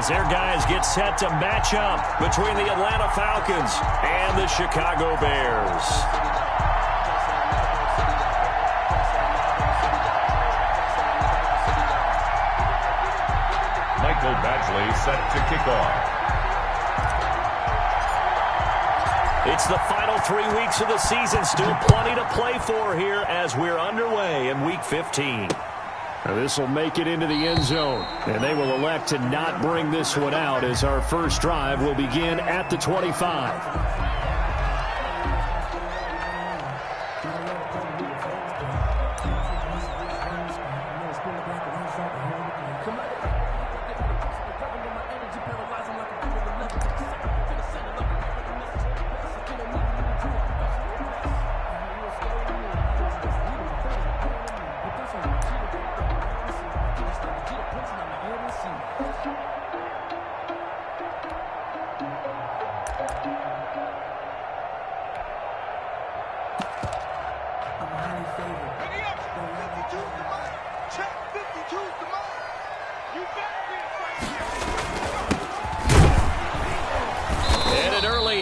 as their guys get set to match up between the Atlanta Falcons and the Chicago Bears. Michael Badgley set to kick off. It's the final 3 weeks of the season. Still plenty to play for here as we're underway in Week 15. Now this will make it into the end zone, and they will elect to not bring this one out as our first drive will begin at the 25.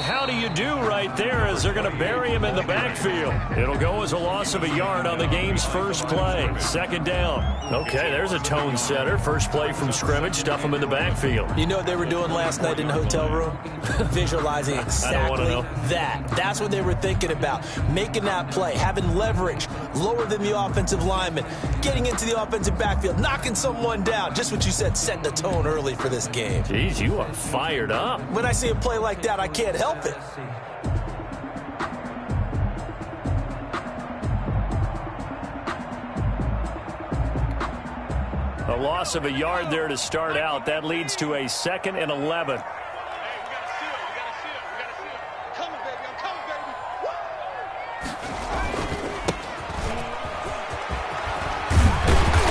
How do you do right there as they're going to bury him in the backfield? It'll go as a loss of a yard on the game's first play. Second down. Okay, there's a tone setter. First play from scrimmage. Stuff him in the backfield. You know what they were doing last night in the hotel room? Visualizing exactly that. That's what they were thinking about. Making that play, having leverage, lower than the offensive lineman, getting into the offensive backfield, knocking someone down. Just what you said, set the tone early for this game. Jeez, you are fired up. When I see a play like that, I can't help it. A loss of a yard there to start out. That leads to a 2nd and 11.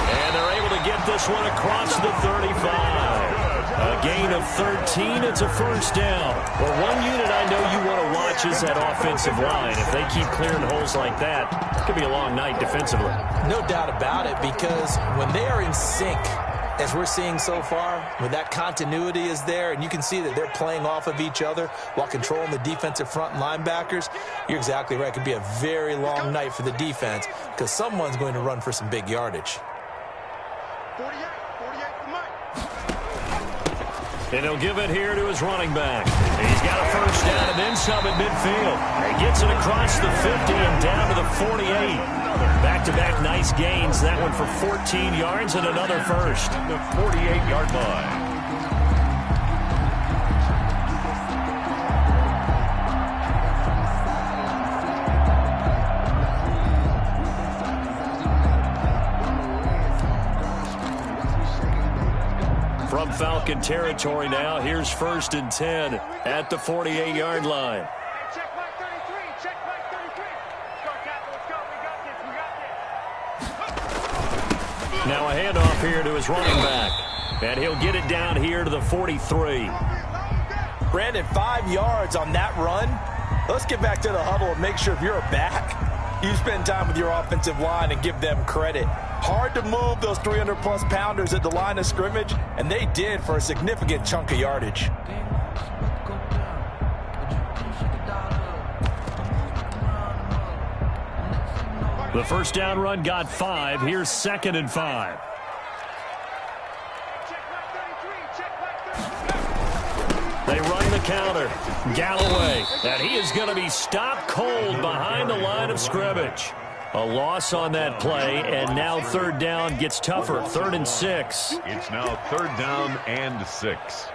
And they're able to get this one across the 35. A gain of 13. It's a first down. Well, one unit I know you want to watch is that offensive line. If they keep clearing holes like that, it could be a long night defensively. No doubt about it, because when they are in sync, as we're seeing so far, when that continuity is there, and you can see that they're playing off of each other while controlling the defensive front linebackers, you're exactly right. It could be a very long night for the defense because someone's going to run for some big yardage. And he'll give it here to his running back. He's got a first down and then some at midfield. He gets it across the 50 and down to the 48. Back-to-back nice gains. That one for 14 yards and another first. The 48-yard line. From Falcon territory now, here's 1st and 10 at the 48-yard line. Check mark 33, check mark 33. Let's go, Captain, let's go. We got this. Now a handoff here to his running back. And he'll get it down here to the 43. Brandon, 5 yards on that run. Let's get back to the huddle and make sure if you're a back, you spend time with your offensive line and give them credit. Hard to move those 300-plus pounders at the line of scrimmage, and they did for a significant chunk of yardage. The first down run got 5. Here's 2nd and 5. They run the counter. Galloway, and he is going to be stopped cold behind the line of scrimmage. A loss on that play, and now 3rd down gets tougher. 3rd and 6. It's now 3rd down and 6.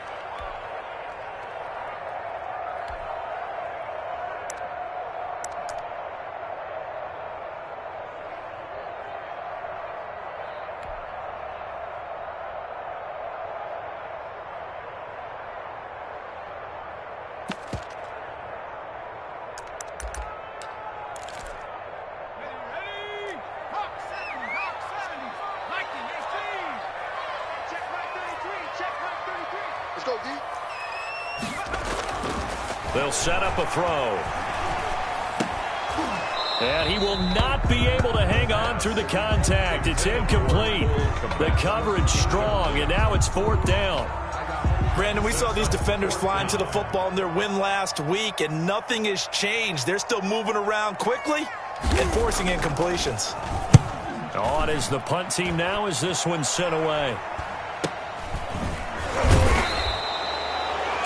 They'll set up a throw. And he will not be able to hang on through the contact. It's incomplete. The coverage strong, and now it's 4th down. Brandon, we saw these defenders flying to the football in their win last week, and nothing has changed. They're still moving around quickly and forcing incompletions. On is the punt team now as this one's sent away.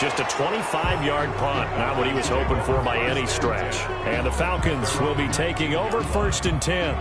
Just a 25-yard punt. Not what he was hoping for by any stretch. And the Falcons will be taking over 1st and 10.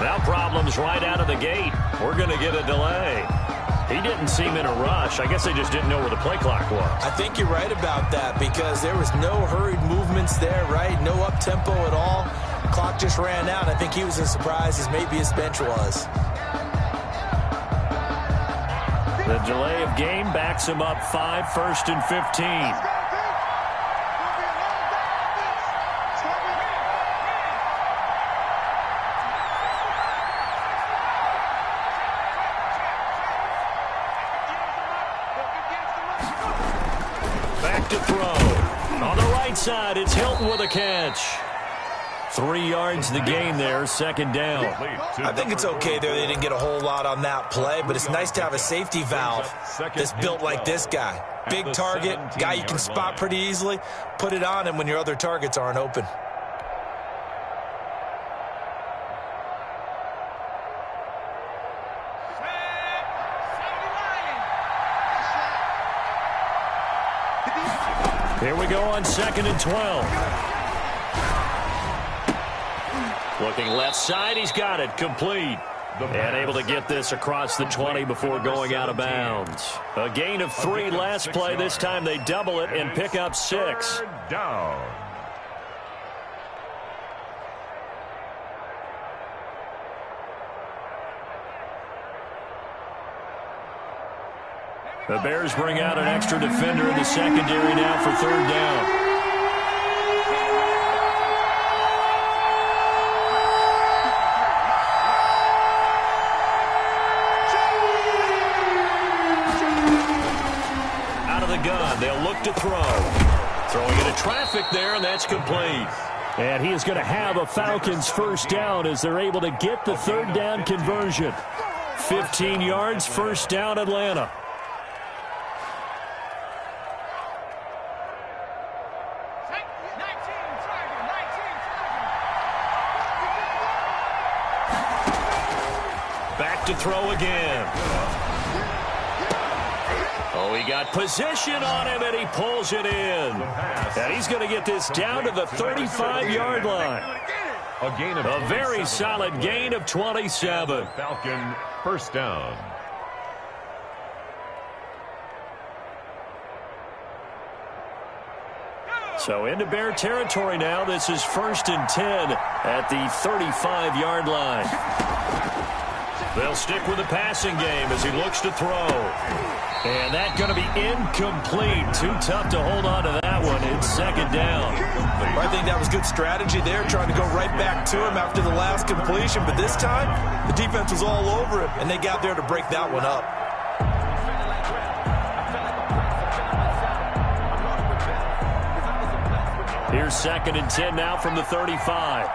Now problems right out of the gate. We're going to get a delay. He didn't seem in a rush. I guess they just didn't know where the play clock was. I think you're right about that because there was no hurried movements there, right? No up-tempo at all. Clock just ran out. I think he was as surprised as maybe his bench was. The delay of game backs him up 5, 1st and 15. To throw. On the right side, it's Hilton with a catch. 3 yards the gain there, 2nd down. I think it's okay there. They didn't get a whole lot on that play, but it's nice to have a safety valve that's built like this guy. Big target, guy you can spot pretty easily. Put it on him when your other targets aren't open. Here we go on 2nd and 12. Looking left side, he's got it, complete. And able to get this across the 20 before going out of bounds. A gain of 3 last play. This time they double it and pick up 6. Down. The Bears bring out an extra defender in the secondary now for 3rd down. Out of the gun, they'll look to throw. Throwing into traffic there, and that's complete. And he is going to have a Falcons 1st down as they're able to get the 3rd down conversion. 15 yards, 1st down, Atlanta. Back to throw again. Oh, he got position on him, and he pulls it in. And he's going to get this down to the 35-yard line. A very solid gain of 27. Falcon 1st down. So into Bear territory now. This is 1st and 10 at the 35-yard line. They'll stick with the passing game as he looks to throw. And that's going to be incomplete. Too tough to hold on to that one. It's 2nd down. I think that was good strategy there, trying to go right back to him after the last completion. But this time, the defense was all over him, and they got there to break that one up. Here's 2nd and 10 now from the 35.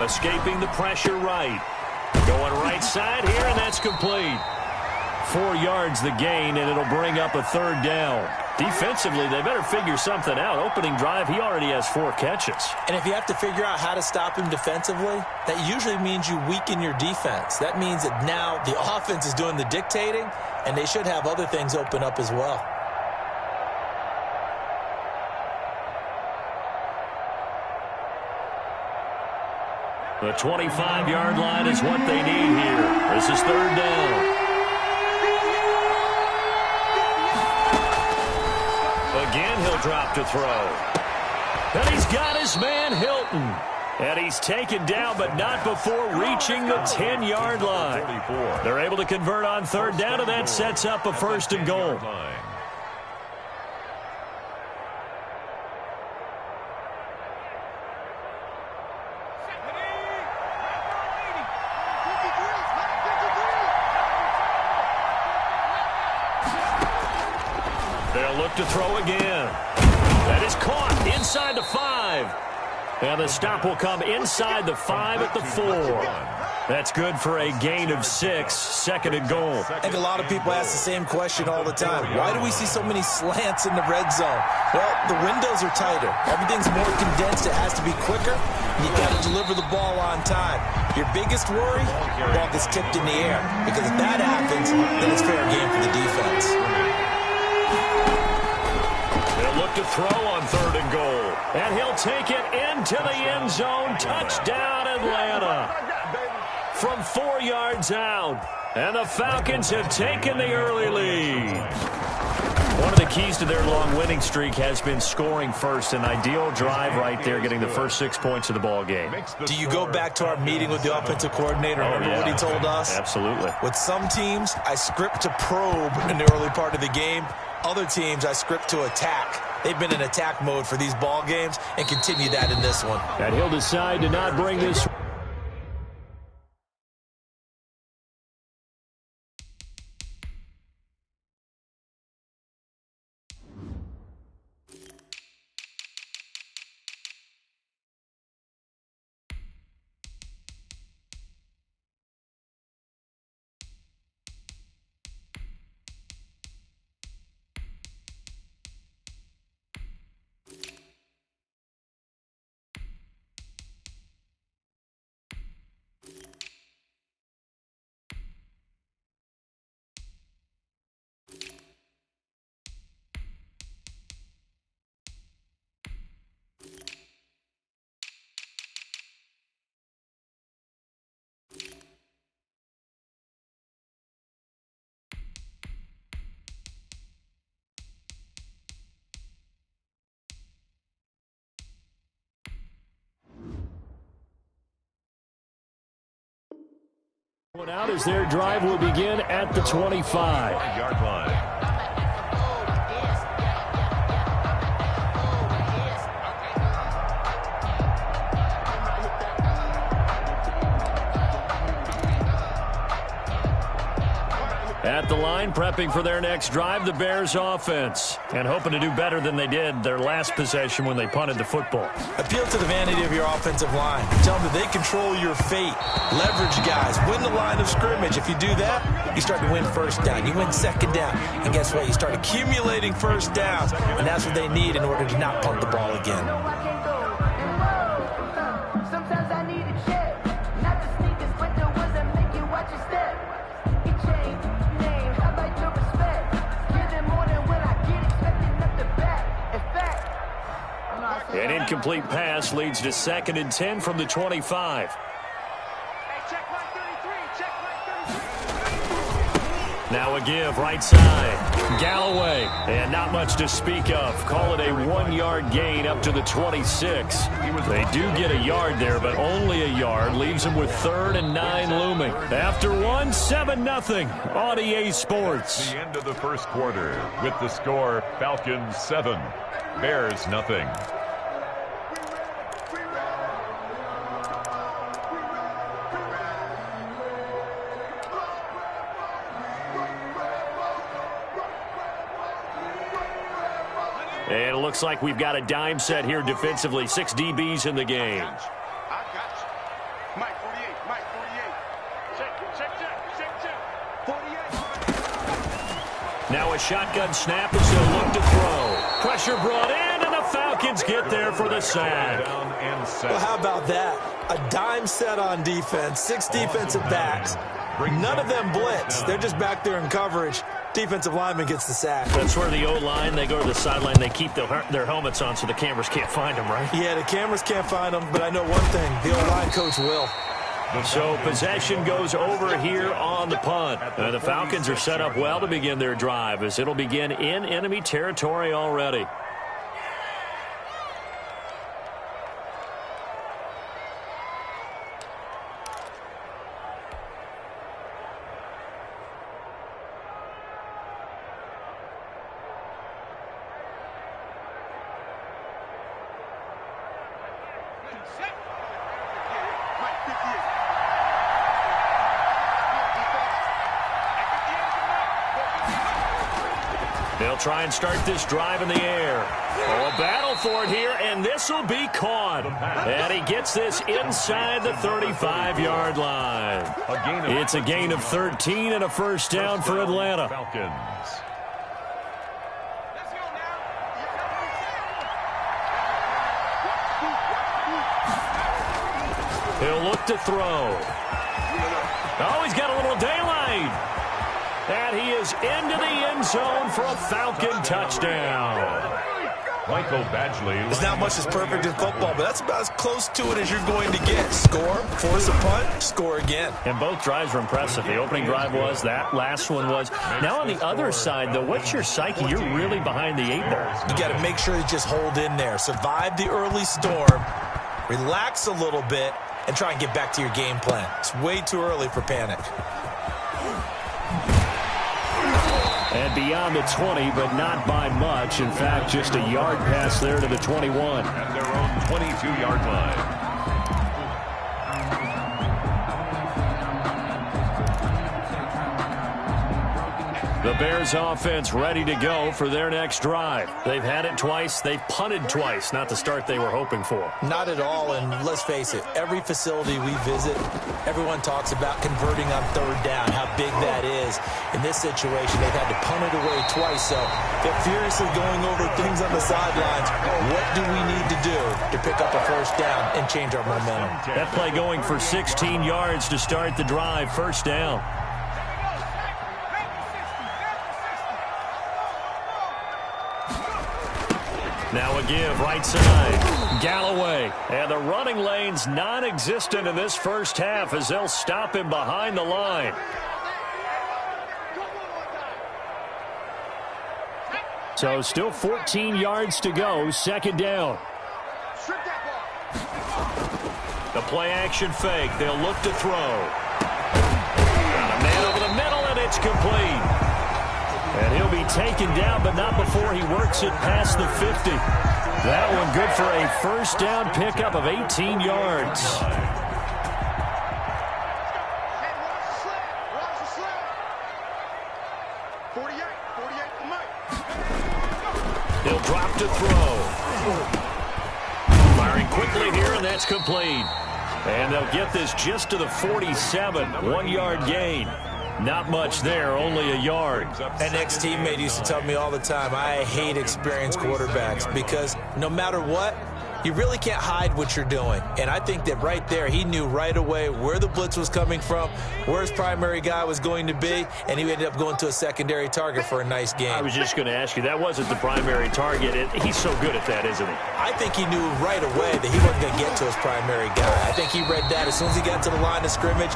Escaping the pressure right. Going right side here, and that's complete. 4 yards the gain, and it'll bring up a 3rd down. Defensively, they better figure something out. Opening drive, he already has 4 catches. And if you have to figure out how to stop him defensively, that usually means you weaken your defense. That means that now the offense is doing the dictating, and they should have other things open up as well. The 25-yard line is what they need here. This is 3rd down. Again, he'll drop to throw. And he's got his man, Hilton. And he's taken down, but not before reaching the 10-yard line. They're able to convert on 3rd down, and that sets up a 1st and goal. They'll look to throw again. That is caught inside the 5. And the stop will come inside the 5 at the 4. That's good for a gain of 6, 2nd and goal. I think a lot of people ask the same question all the time. Why do we see so many slants in the red zone? Well, the windows are tighter. Everything's more condensed. It has to be quicker. You've got to deliver the ball on time. Your biggest worry, the ball gets tipped in the air. Because if that happens, then it's fair game for the defense. They'll look to throw on 3rd and goal. And he'll take it into the end zone. Touchdown, Atlanta. From 4 yards out. And the Falcons have taken the early lead. One of the keys to their long winning streak has been scoring first. An ideal drive right there, getting the first 6 points of the ball game. Do you go back to our meeting with the offensive coordinator? Remember what he told us? Absolutely. With some teams, I script to probe in the early part of the game. Other teams, I script to attack. They've been in attack mode for these ball games and continue that in this one. And he'll decide to not bring this. Out as their drive will begin at the 25-yard line. At the line, prepping for their next drive, the Bears offense. And hoping to do better than they did their last possession when they punted the football. Appeal to the vanity of your offensive line. Tell them that they control your fate. Leverage guys. Win the line of scrimmage. If you do that, you start to win 1st down. You win 2nd down. And guess what? You start accumulating 1st downs. And that's what they need in order to not punt the ball again. An incomplete pass leads to 2nd and 10 from the 25. Now a give right side. Galloway. And not much to speak of. Call it a 1-yard gain up to the 26. They do get a yard there, but only a yard. Leaves them with 3rd and 9 looming. After 1, 7-0 on EA Sports. The end of the first quarter with the score Falcons 7, Bears nothing. And it looks like we've got a dime set here defensively. 6 DBs in the game. I got you. Mike 48, Mike 48. Check. 48. Now a shotgun snap as they'll look to throw. Pressure brought in, and the Falcons get there for the sack. Well, how about that? A dime set on defense, 6 defensive backs. None of them blitz. They're just back there in coverage. Defensive lineman gets the sack. That's where the O-line, they go to the sideline, they keep their helmets on so the cameras can't find them, right? Yeah, the cameras can't find them, but I know one thing. The O-line coach will. So possession goes over here on the punt. The Falcons are set up well to begin their drive as it'll begin in enemy territory already. They'll try and start this drive in the air. Oh, a battle for it here, and this will be caught. And he gets this inside the 35-yard line. It's a gain of 13 and a first down for Atlanta. Falcons. He'll look to throw. Oh, he's got a little daylight. And he is into the end zone for a Falcon touchdown. Michael Badgley. There's not much that's perfect in football, but that's about as close to it as you're going to get. Score, force a punt, score again. And both drives were impressive. The opening drive was, that last one was. Now on the other side, though, what's your psyche? You're really behind the 8 ball. You got to make sure you just hold in there. Survive the early storm, relax a little bit, and try and get back to your game plan. It's way too early for panic. And beyond the 20, but not by much. In fact, just a yard pass there to the 21. At their own 22-yard line. The Bears offense ready to go for their next drive. They've had it twice. They've punted twice. Not the start they were hoping for. Not at all, and let's face it, every facility we visit, everyone talks about converting on third down, how big that is. In this situation, they've had to punt it away twice, so they're furiously going over things on the sidelines. What do we need to do to pick up a first down and change our momentum? That play going for 16 yards to start the drive. First down. Now a give right side. Galloway. And the running lane's non-existent in this first half as they'll stop him behind the line. So still 14 yards to go. Second down. The play action fake. They'll look to throw. Got a man over the middle, and it's complete. And he'll be taken down, but not before he works it past the 50. That one good for a first down pickup of 18 yards. He'll drop to throw. Firing quickly here, and that's complete. And they'll get this just to the 47. 1-yard gain. Not much there, only a yard. An ex-teammate used to tell me all the time, I hate experienced quarterbacks because no matter what, you really can't hide what you're doing. And I think that right there, he knew right away where the blitz was coming from, where his primary guy was going to be, and he ended up going to a secondary target for a nice game. I was just going to ask you, that wasn't the primary target. He's so good at that, isn't he? I think he knew right away that he wasn't going to get to his primary guy. I think he read that as soon as he got to the line of scrimmage,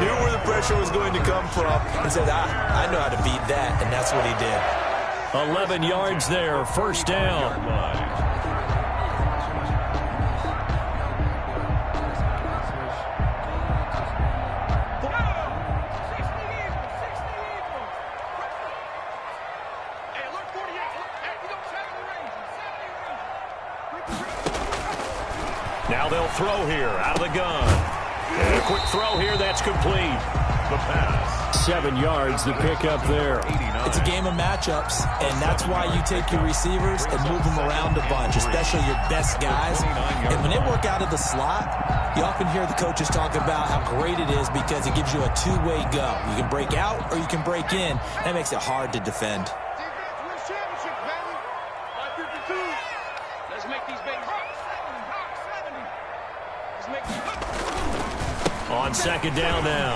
knew where the pressure was going to come from, and said, I know how to beat that, and that's what he did. 11 yards there, first down. Now they'll throw here out of the gun. And a quick throw here, that's complete. The pass. 7 yards, the pickup there. It's a game of matchups, and that's why you take your receivers and move them around a bunch, especially your best guys. And when they work out of the slot, you often hear the coaches talk about how great it is because it gives you a two-way go. You can break out or you can break in. That makes it hard to defend. On second down now,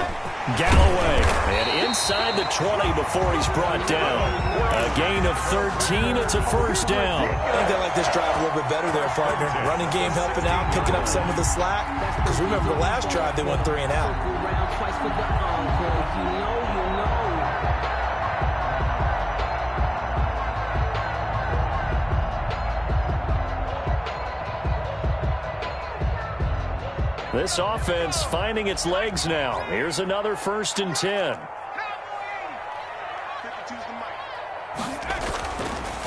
Galloway, and inside the 20 before he's brought down. A gain of 13, it's a first down. I think they like this drive a little bit better there, partner. Running game helping out, picking up some of the slack. Because remember the last drive, they went 3 and out. This offense finding its legs now. Here's another 1st and 10.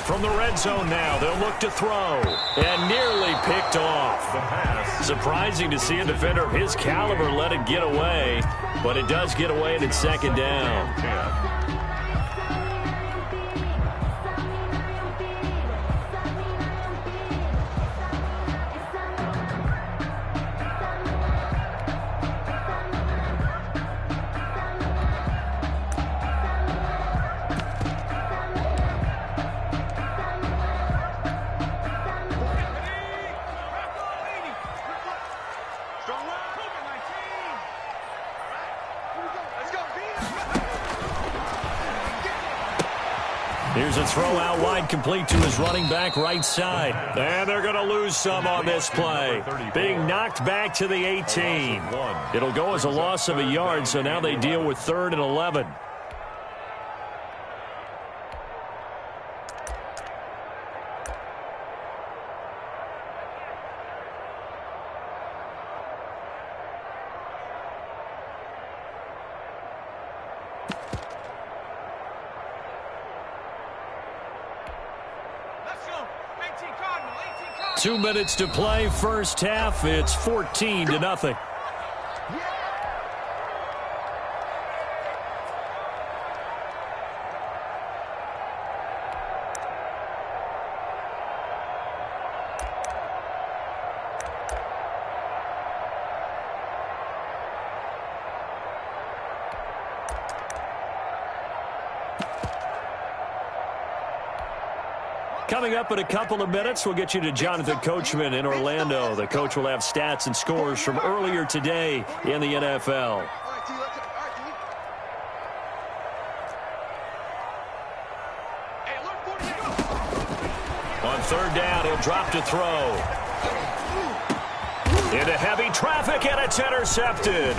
From the red zone now, they'll look to throw. And nearly picked off. Surprising to see a defender of his caliber let it get away. But it does get away and it's second down. Here's a throw out wide, complete to his running back right side. And they're going to lose some on this play. Being knocked back to the 18. It'll go as a loss of a yard, so now they deal with 3rd and 11. Two minutes to play, first half. It's 14-0. Coming up in a couple of minutes, we'll get you to Jonathan Coachman in Orlando. The coach will have stats and scores from earlier today in the NFL. On 3rd down, he'll drop to throw. Into heavy traffic, and it's intercepted.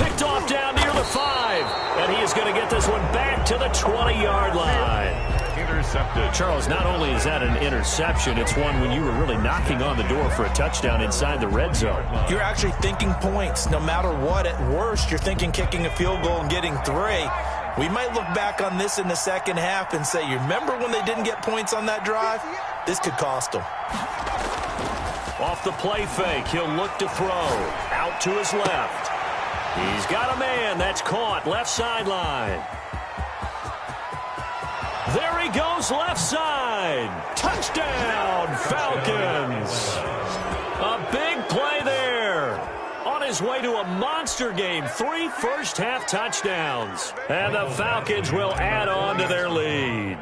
Picked off down near the 5, and he is going to get this one back to the 20-yard line. Intercepted. Charles, not only is that an interception, it's one when you were really knocking on the door for a touchdown inside the red zone. You're actually thinking points no matter what. At worst, you're thinking kicking a field goal and getting 3. We might look back on this in the second half and say, you remember when they didn't get points on that drive? This could cost them. Off the play fake, he'll look to throw. Out to his left. He's got a man. That's caught. Left sideline. There he goes, left side. Touchdown, Falcons. A big play there. On his way to a monster game. 3 first-half touchdowns. And the Falcons will add on to their lead.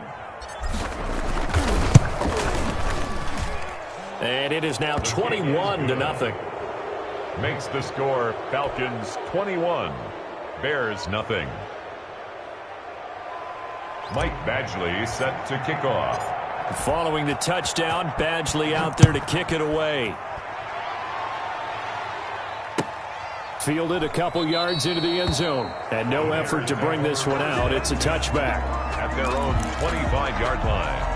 And it is now 21-0. Makes the score Falcons 21, Bears nothing. Mike Badgley set to kick off. Following the touchdown, Badgley out there to kick it away. Fielded a couple yards into the end zone. And no effort to bring this one out. It's a touchback. At their own 25-yard line.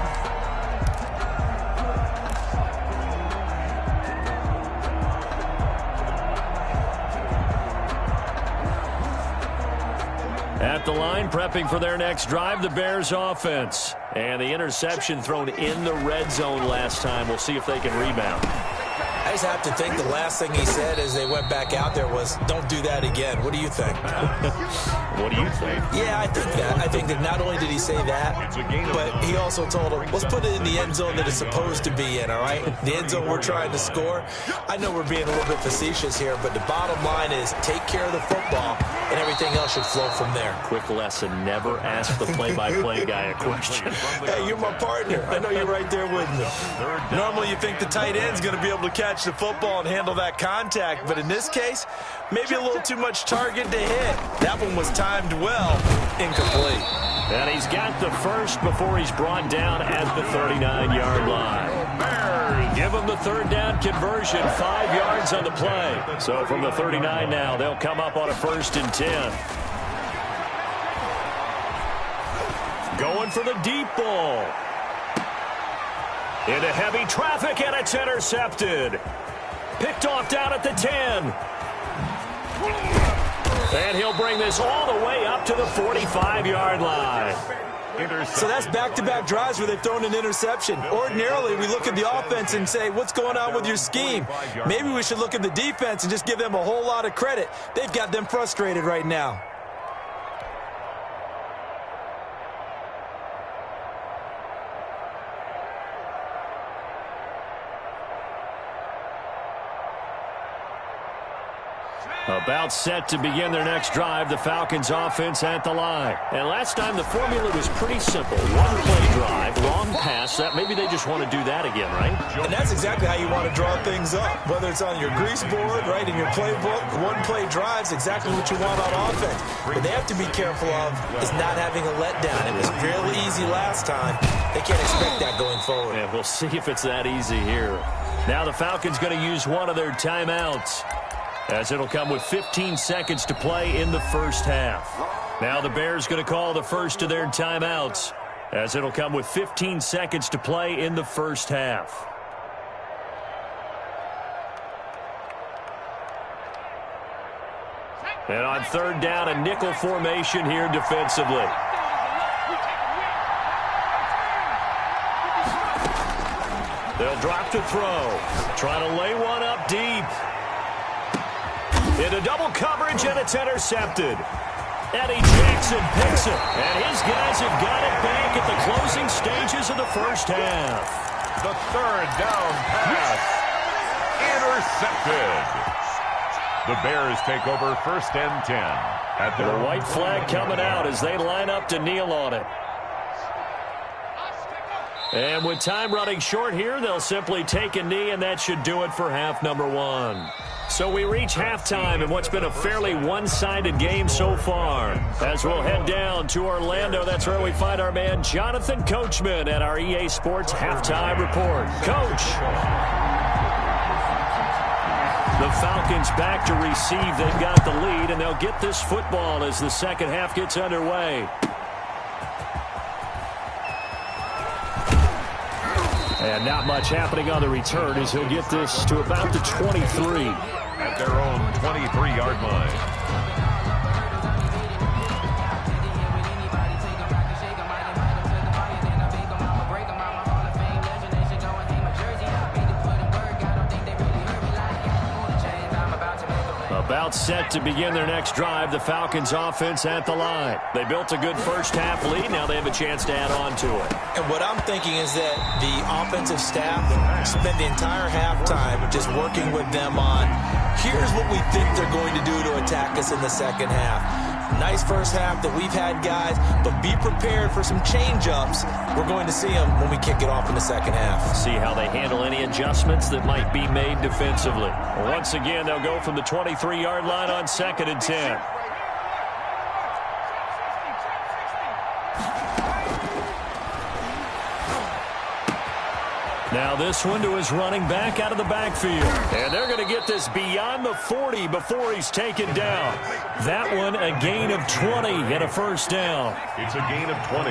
At the line, prepping for their next drive, the Bears offense. And the interception thrown in the red zone last time. We'll see if they can rebound. I just have to think the last thing he said as they went back out there was, don't do that again. What do you think? What do you think? Yeah, I think that. I think that not only did he say that, but he also told him, let's put it in the end zone that it's supposed to be in, all right? The end zone we're trying to score. I know we're being a little bit facetious here, but the bottom line is take care of the football, and everything else should flow from there. Quick lesson, never ask the play-by-play guy a question. Hey, you're my partner. I know you're right there with me. Normally you think the tight end's going to be able to catch the football and handle that contact, but in this case, maybe a little too much target to hit. That one was timed well, incomplete. And he's got the first before he's brought down at the 39-yard line. Give him the third down conversion, 5 yards on the play. So from the 39 now, they'll come up on a 1st and 10. Going for the deep ball. Into heavy traffic, and it's intercepted. Picked off down at the 10. And he'll bring this all the way up to the 45-yard line. So that's back-to-back drives where they've thrown an interception. Ordinarily, we look at the offense and say, what's going on with your scheme? Maybe we should look at the defense and just give them a whole lot of credit. They've got them frustrated right now. About set to begin their next drive, the Falcons offense at the line. And last time the formula was pretty simple. One play drive, long pass. That maybe they just want to do that again, right? And that's exactly how you want to draw things up. Whether it's on your grease board, right, in your playbook, one play drive's exactly what you want on offense. What they have to be careful of is not having a letdown. It was really easy last time. They can't expect that going forward. Yeah, we'll see if it's that easy here. Now the Falcons going to use one of their timeouts, as it'll come with 15 seconds to play in the first half. Now the Bears going to call the first of their timeouts, as it'll come with 15 seconds to play in the first half. And on third down, a nickel formation here defensively. They'll drop to throw. Try to lay one up deep. Into double coverage, and it's intercepted. Eddie Jackson picks it, and his guys have got it back at the closing stages of the first half. The third down pass. Intercepted. The Bears take over 1st and 10. At The white flag coming out as they line up to kneel on it. And with time running short here, they'll simply take a knee, and that should do it for half number 1. So we reach halftime in what's been a fairly one-sided game so far. As we'll head down to Orlando, that's where we find our man Jonathan Coachman at our EA Sports Halftime Report. Coach. The Falcons back to receive. They've got the lead, and they'll get this football as the second half gets underway. And not much happening on the return as he'll get this to about the 23. At their own 23-yard line. About set to begin their next drive, the Falcons offense at the line. They built a good first half lead. Now they have a chance to add on to it. And what I'm thinking is that the offensive staff spend the entire halftime just working with them on, here's what we think they're going to do to attack us in the second half. Nice first half that we've had, guys, but be prepared for some change-ups. We're going to see them when we kick it off in the second half. See how they handle any adjustments that might be made defensively. Once again, they'll go from the 23-yard line on 2nd and 10. Now this one to his running back out of the backfield. And they're going to get this beyond the 40 before he's taken down. That one a gain of 20 and a first down. It's a gain of 20.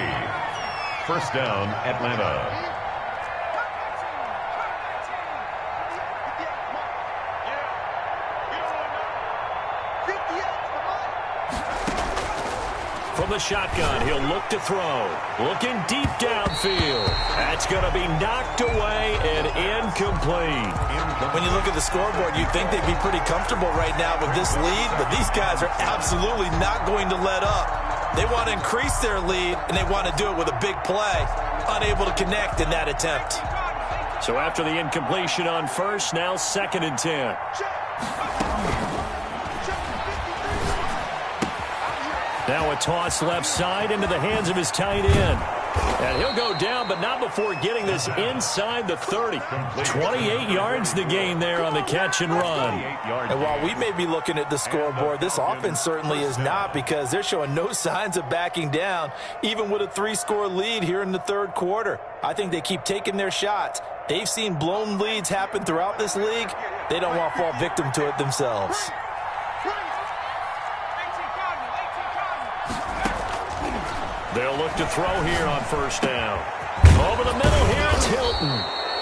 First down, Atlanta. From the shotgun, he'll look to throw. Looking deep downfield. That's going to be knocked away and incomplete. When you look at the scoreboard, you'd think they'd be pretty comfortable right now with this lead, but these guys are absolutely not going to let up. They want to increase their lead, and they want to do it with a big play. Unable to connect in that attempt. So after the incompletion on first, now 2nd and 10. Now a toss left side into the hands of his tight end. And he'll go down, but not before getting this inside the 30. 28 yards the gain there on the catch and run. And while we may be looking at the scoreboard, this offense certainly is not, because they're showing no signs of backing down, even with a 3-score lead here in the 3rd quarter. I think they keep taking their shots. They've seen blown leads happen throughout this league. They don't want to fall victim to it themselves. They'll look to throw here on first down. Over the middle here, it's Hilton.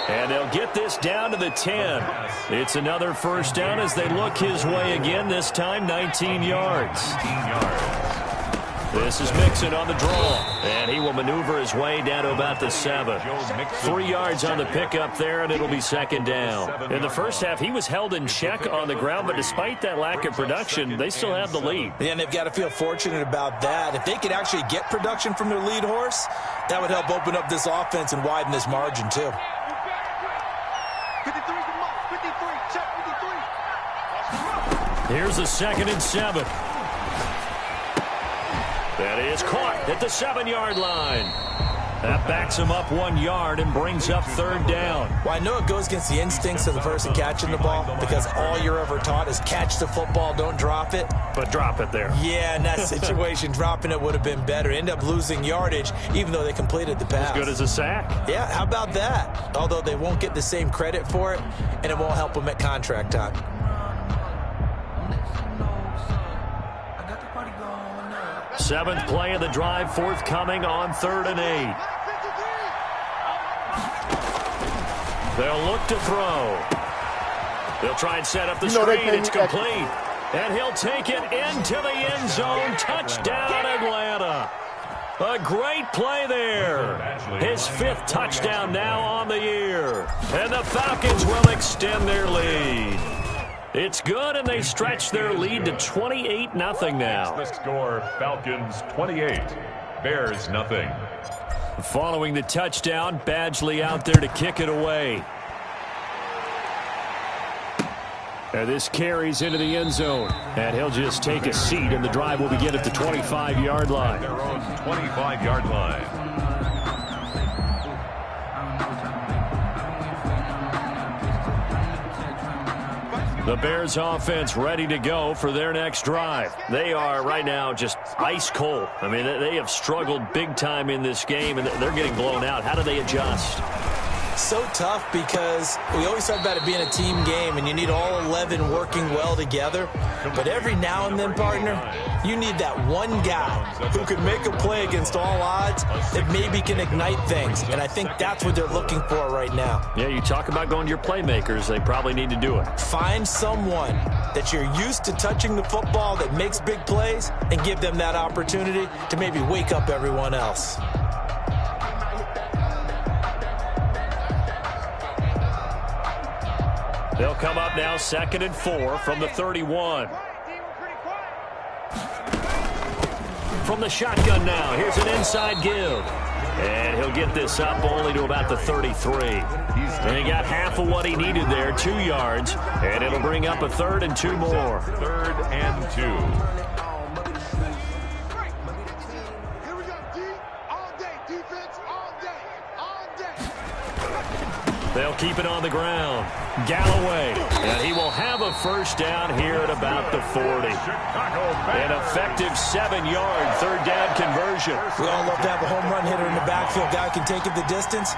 And they'll get this down to the 10. It's another first down as they look his way again, this time 19 yards. This is Mixon on the draw, and he will maneuver his way down to about the 7. 3 yards on the pickup there, and it'll be 2nd down. In the first half, he was held in check on the ground, but despite that lack of production, they still have the lead. And they've got to feel fortunate about that. If they could actually get production from their lead horse, that would help open up this offense and widen this margin too. 53, check 53. Here's a 2nd and 7. That is caught at the 7-yard line. That backs him up 1 yard and brings up 3rd down. Well, I know it goes against the instincts of the person catching the ball, because all you're ever taught is catch the football, don't drop it. But drop it there. Yeah, in that situation, dropping it would have been better. End up losing yardage, even though they completed the pass. As good as a sack. Yeah, how about that? Although they won't get the same credit for it, and it won't help them at contract time. 7th play of the drive forthcoming on 3rd and 8. They'll look to throw. They'll try and set up the screen. It's complete. And he'll take it into the end zone. Touchdown, Atlanta. A great play there. His 5th touchdown now on the year. And the Falcons will extend their lead. It's good, and they stretch their lead to 28-0 now. The score, Falcons 28, Bears nothing. Following the touchdown, Badgley out there to kick it away. And this carries into the end zone. And he'll just take a seat, and the drive will begin at the 25-yard line. Their own 25-yard line. The Bears offense ready to go for their next drive. They are right now just ice cold. I mean, they have struggled big time in this game, and they're getting blown out. How do they adjust? So tough, because we always talk about it being a team game, and you need all 11 working well together. But every now and then, partner, you need that one guy who can make a play against all odds that maybe can ignite things. And I think that's what they're looking for right now. Yeah, you talk about going to your playmakers. They probably need to do it. Find someone that you're used to touching the football that makes big plays, and give them that opportunity to maybe wake up everyone else. They'll come up now 2nd and 4 from the 31. From the shotgun now, here's an inside give. And he'll get this up only to about the 33. And he got half of what he needed there, 2 yards. And it'll bring up a 3rd and 2 more. 3rd and 2. Here we go, D. All day, defense, all day, all day. They'll keep it on the ground. Galloway, and he will have a first down here at about the 40. An effective 7-yard 3rd down conversion. We all love to have a home run hitter in the backfield. Guy can take it the distance.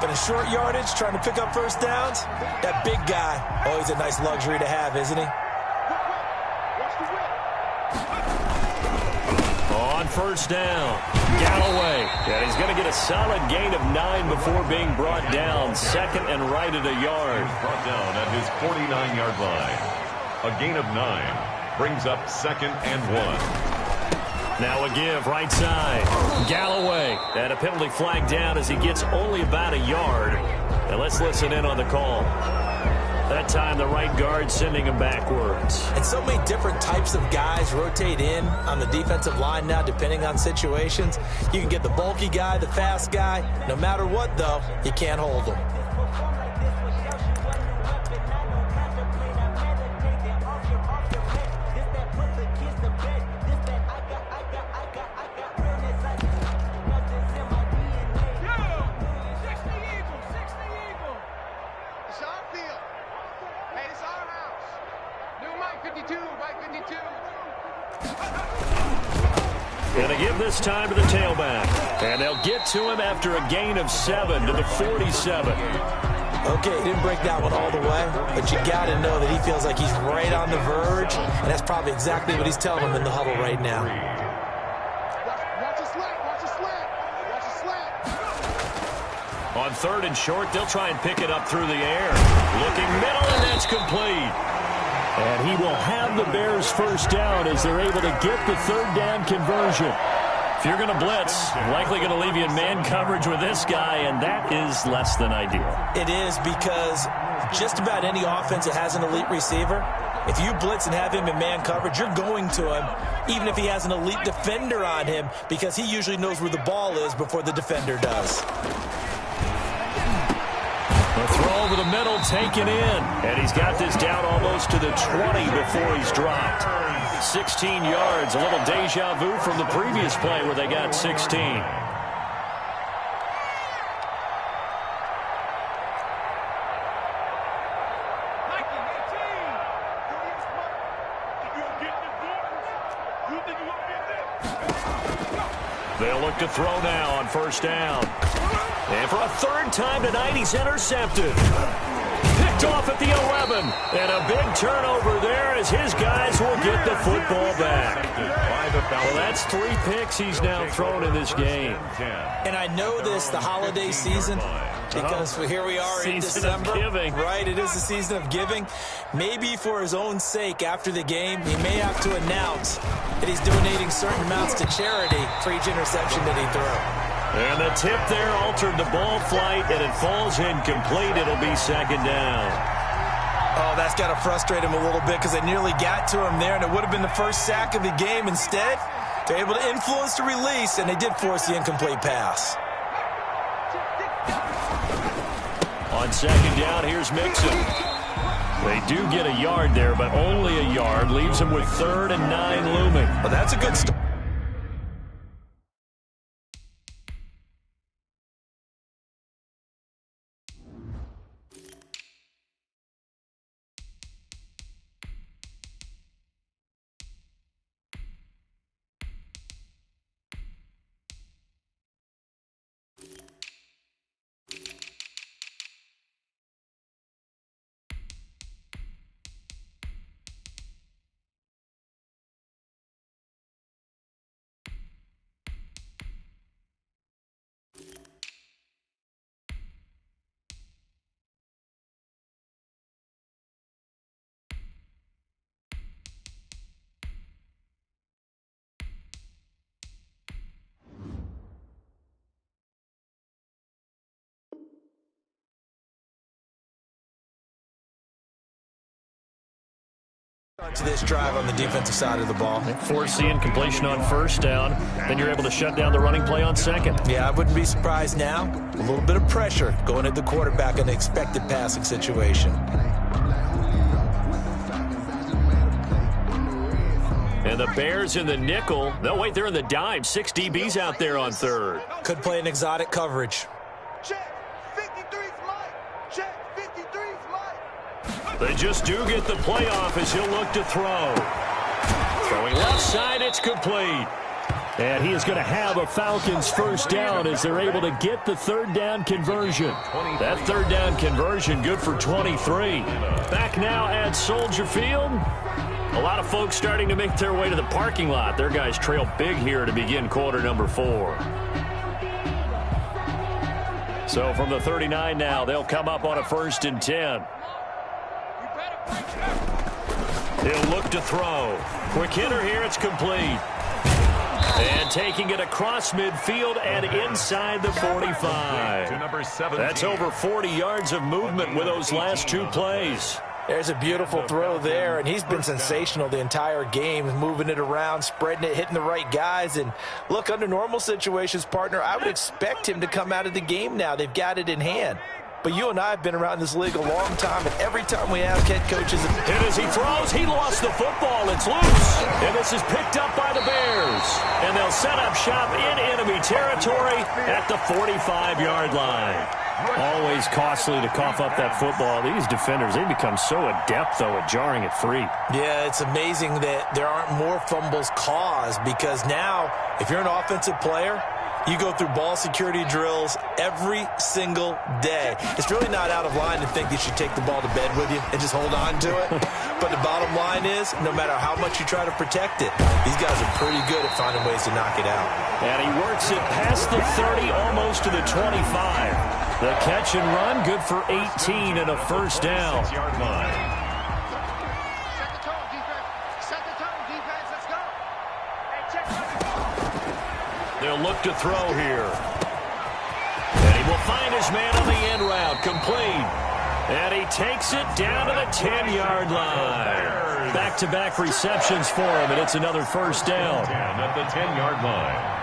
But in short yardage, trying to pick up first downs, that big guy, always a nice luxury to have, isn't he? On first down, Galloway. And he's going to get a solid gain of 9 before being brought down. 2nd and right at a yard. Brought down at his 49-yard line. A gain of 9 brings up 2nd and 1. Now a give right side. Galloway. And a penalty flag down as he gets only about a yard. And let's listen in on the call. That time the right guard sending him backwards. And so many different types of guys rotate in on the defensive line now depending on situations. You can get the bulky guy, the fast guy. No matter what, though, you can't hold them. And they give this time to the tailback. And they'll get to him after a gain of 7 to the 47. Okay, he didn't break that one all the way, but you got to know that he feels like he's right on the verge, and that's probably exactly what he's telling him in the huddle right now. Watch a slant, watch a slant, watch a slant. On 3rd and short, they'll try and pick it up through the air. Looking middle, and that's complete. And he will have the Bears first down as they're able to get the 3rd down conversion. If you're going to blitz, likely going to leave you in man coverage with this guy, and that is less than ideal. It is, because just about any offense that has an elite receiver, if you blitz and have him in man coverage, you're going to him, even if he has an elite defender on him, because he usually knows where the ball is before the defender does. The throw over the middle, taken in. And he's got this down almost to the 20 before he's dropped. 16 yards, a little deja vu from the previous play where they got 16. They'll look to throw now on 1st down. And for a 3rd time tonight, he's intercepted. Picked off at the 11. And a big turnover there as his guys will get the football back. Well, that's 3 picks he's now thrown in this game. And I know this, the holiday season, because here we are in December. Right, it is the season of giving. Maybe for his own sake after the game, he may have to announce that he's donating certain amounts to charity for each interception that he threw. And the tip there altered the ball flight, and it falls incomplete. It'll be 2nd down. Oh, that's got to frustrate him a little bit because they nearly got to him there, and it would have been the first sack of the game. Instead, they're able to influence the release, and they did force the incomplete pass. On 2nd down, here's Mixon. They do get a yard there, but only a yard. Leaves them with 3rd and 9 looming. Well, that's a good start. To this drive on the defensive side of the ball. Force the incompletion on 1st down. Then you're able to shut down the running play on 2nd. Yeah, I wouldn't be surprised now. A little bit of pressure going at the quarterback in an expected passing situation. And the Bears in the nickel. No, wait, they're in the dime. 6 DBs out there on 3rd. Could play an exotic coverage. Check, 53's Mike. Check, 53's Mike. They just do get the playoff as he'll look to throw. Throwing left side, it's complete. And he is going to have a Falcons first down as they're able to get the 3rd down conversion. That 3rd down conversion good for 23. Back now at Soldier Field. A lot of folks starting to make their way to the parking lot. Their guys trail big here to begin quarter number 4. So from the 39 now, they'll come up on a 1st and 10. He'll look to throw. Quick hitter here, it's complete. And taking it across midfield and inside the 45. To number 17. That's over 40 yards of movement with those last two plays. There's a beautiful throw there, and he's been sensational the entire game, moving it around, spreading it, hitting the right guys. And look, under normal situations, partner, I would expect him to come out of the game now. They've got it in hand. But you and I have been around this league a long time, and every time we ask head coaches... And as he throws, he lost the football. It's loose. And this is picked up by the Bears. And they'll set up shop in enemy territory at the 45-yard line. Always costly to cough up that football. These defenders, they become so adept, though, at jarring it free. Yeah, it's amazing that there aren't more fumbles caused, because now, if you're an offensive player, you go through ball security drills every single day. It's really not out of line to think that you take the ball to bed with you and just hold on to it. But the bottom line is, no matter how much you try to protect it, these guys are pretty good at finding ways to knock it out. And he works it past the 30, almost to the 25. The catch and run, good for 18 and a first down. 6-yard line. Set the tone, defense. Set the tone, defense. Let's go. Hey, check. They'll look to throw here. And he will find his man on the end route, complete. And he takes it down to the 10-yard line. Back-to-back receptions for him, and it's another first down. And at the 10-yard line.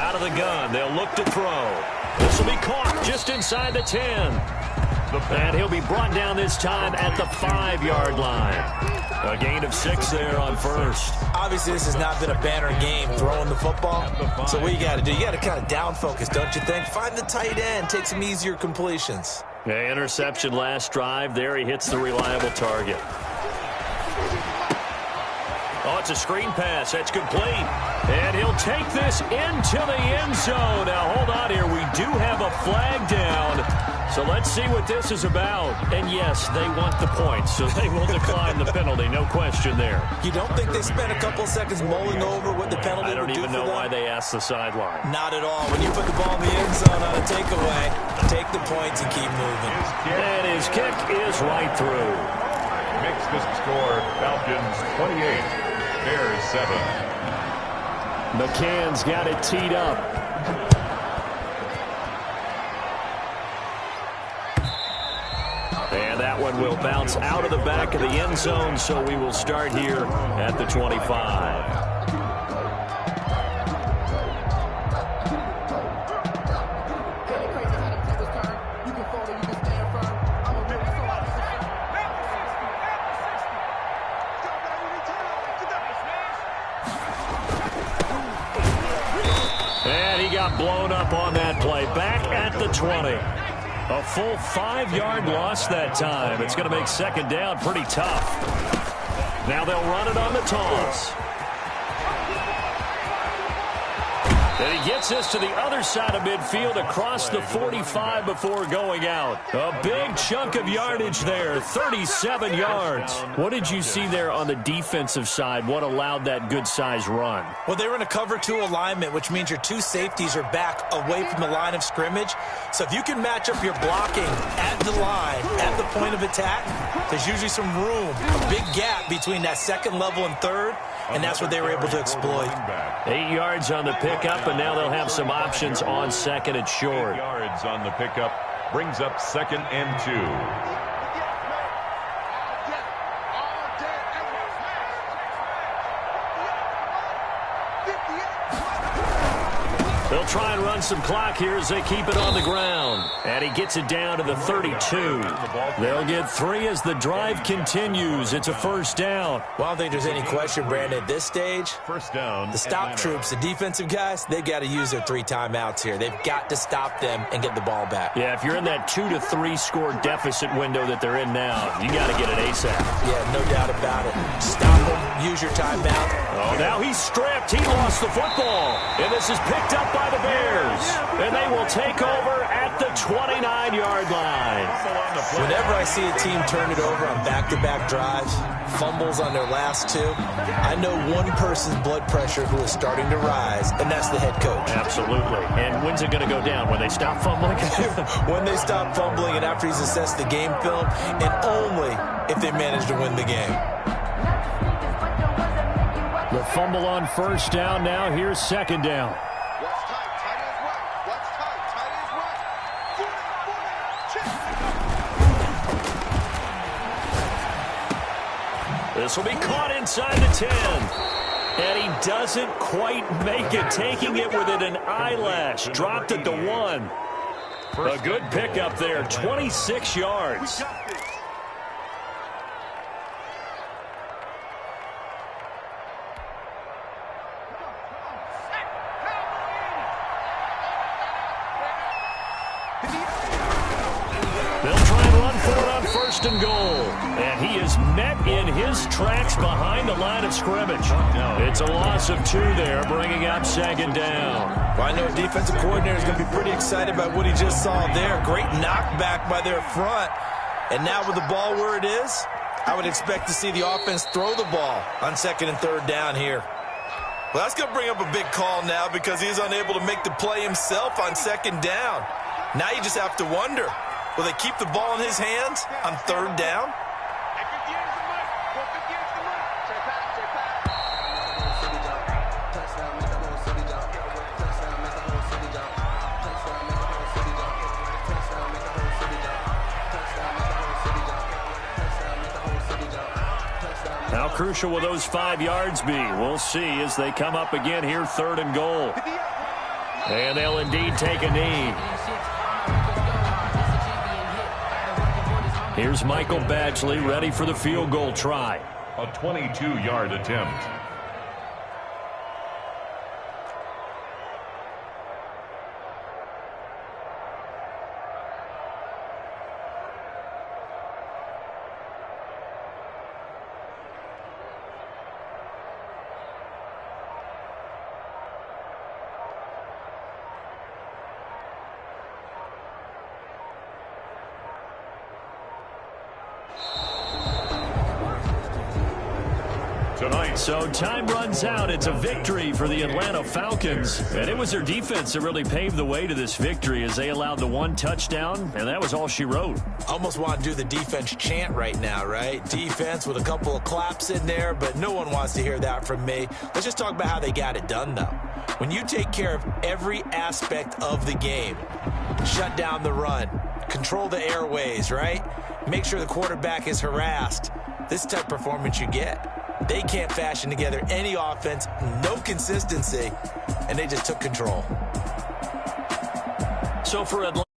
Out of the gun, they'll look to throw. This will be caught just inside the 10. And he'll be brought down this time at the 5-yard line. A gain of 6 there on first. Obviously, this has not been a banner game throwing the football. So what you got to do, you got to kind of down focus, don't you think? Find the tight end, take some easier completions. Yeah, interception last drive. There he hits the reliable target. Oh, it's a screen pass. That's complete. And he'll take this into the end zone. Now, hold on here. We do have a flag down. So let's see what this is about. And, yes, they want the points, so they will decline the penalty. No question there. You don't think they spent a couple seconds mulling over what the penalty would do for them? I don't even know why they asked the sideline. Not at all. When you put the ball in the end zone on a takeaway, take the points and keep moving. And his kick is right through. Makes the score Falcons 28, Bears 7. McCann's got it teed up. And that one will bounce out of the back of the end zone, so we will start here at the 25. And he got blown up on that play. Back at the 20. A full 5-yard loss that time. It's going to make second down pretty tough. Now they'll run it on the toss. And he gets this to the other side of midfield across the 45 before going out. A big chunk of yardage there, 37 yards. What did you see there on the defensive side? What allowed that good-sized run? Well, they were in a cover 2 alignment, which means your 2 safeties are back away from the line of scrimmage. So if you can match up your blocking at the line, at the point of attack, there's usually some room, a big gap between that second level and third, and that's what they were able to exploit. 8 yards on the pickup, and now they'll have some options on second and short. 8 yards on the pickup brings up 2nd and 2. They'll try and run some clock here as they keep it on the ground. And he gets it down to the 32. They'll get 3 as the drive continues. It's a first down. Well, I don't think there's any question, Brandon, at this stage. First down. The stop troops, the defensive guys, they've got to use their 3 timeouts here. They've got to stop them and get the ball back. Yeah, if you're in that 2 to 3 score deficit window that they're in now, you got to get it ASAP. Yeah, no doubt about it. Stop them, use your timeout, Oh, now he's stripped. He lost the football. And this is picked up by the Bears. And they will take over at the 29-yard line. Whenever I see a team turn it over on back-to-back drives, fumbles on their last two, I know one person's blood pressure who is starting to rise, and that's the head coach. Absolutely. And when's it going to go down? When they stop fumbling? When they stop fumbling and after he's assessed the game film, and only if they manage to win the game. The fumble on first down. Now here's second down. What's tight? Tight is right. What's tight? Tight is right. This will be caught inside the 10. And he doesn't quite make it, taking it within an eyelash. Dropped at the 1. A good pickup there, 26 yards. They'll try and run for it on first and goal. And he is met in his tracks behind the line of scrimmage. It's a loss of 2 there, bringing up second down. Well, I know a defensive coordinator is going to be pretty excited about what he just saw there. Great knockback by their front. And now with the ball where it is, I would expect to see the offense throw the ball on second and third down here. Well, that's going to bring up a big call now because he's unable to make the play himself on second down. Now you just have to wonder, will they keep the ball in his hands on third down? How crucial will those 5 yards be? We'll see as they come up again here, third and goal. And they'll indeed take a knee. Here's Michael Badgley ready for the field goal try. A 22-yard attempt. So time runs out. It's a victory for the Atlanta Falcons. And it was their defense that really paved the way to this victory as they allowed the 1 touchdown, and that was all she wrote. Almost want to do the defense chant right now, right? Defense with a couple of claps in there, but no one wants to hear that from me. Let's just talk about how they got it done, though. When you take care of every aspect of the game, shut down the run, control the airways, right? Make sure the quarterback is harassed. This type of performance you get. They can't fashion together any offense, no consistency, and they just took control. So for Atlanta.